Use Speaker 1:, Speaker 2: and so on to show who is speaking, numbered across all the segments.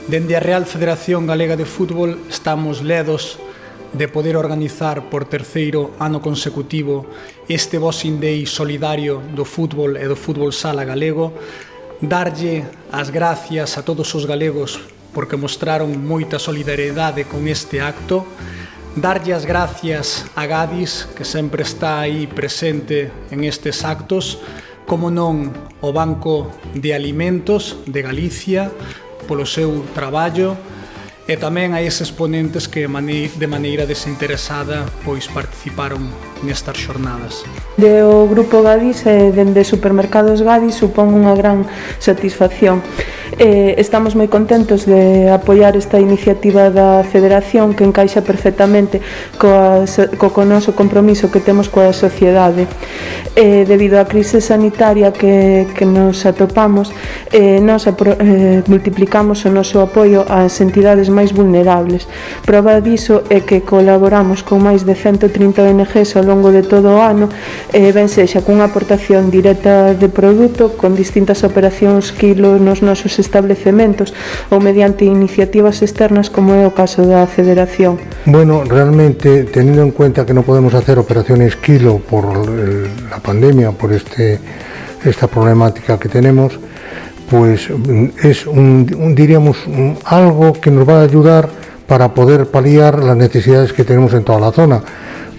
Speaker 1: Dende a Real Federación Galega de Fútbol estamos ledos de poder organizar por terceiro ano consecutivo este Boxing Day solidario do fútbol e do fútbol sala galego, darlle as gracias a todos os galegos porque mostraron moita solidariedade con este acto, darlle as gracias a Gadis, que sempre está aí presente en estes actos, como non o Banco de Alimentos de Galicia, polo seu traballo, e tamén a eses ponentes que de maneira desinteresada pois participaron nestas xornadas.
Speaker 2: O Grupo Gadis e dende Supermercados Gadis supón unha gran satisfacción. Estamos moi contentos de apoiar esta iniciativa da Federación que encaixa perfectamente co noso compromiso que temos coa sociedade. Debido á crise sanitaria que nos atopamos, nos multiplicamos o noso apoio ás entidades máis vulnerables. Proba diso é que colaboramos con máis de 130 ONGs ao longo de todo o ano, ben sexa cunha aportación directa de produto, con distintas operacións quilo nos nosos establecementos ou mediante iniciativas externas como é o caso da Federación.
Speaker 3: Bueno, realmente, teniendo en cuenta que no podemos hacer operaciones kilo por la pandemia, por esta problemática que tenemos, pues es diríamos algo que nos va a ayudar para poder paliar las necesidades que tenemos en toda la zona,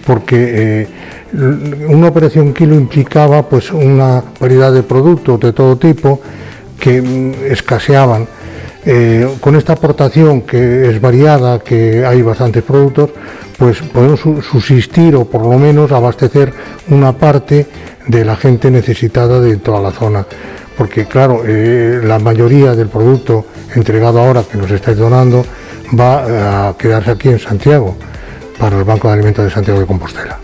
Speaker 3: porque una operación kilo implicaba pues una variedad de productos de todo tipo que escaseaban. Con esta aportación que es variada, que hay bastantes productos, pues podemos subsistir o por lo menos abastecer una parte de la gente necesitada de toda la zona. Porque claro, la mayoría del producto entregado ahora que nos estáis donando va a quedarse aquí en Santiago, para el Banco de Alimentos de Santiago de Compostela.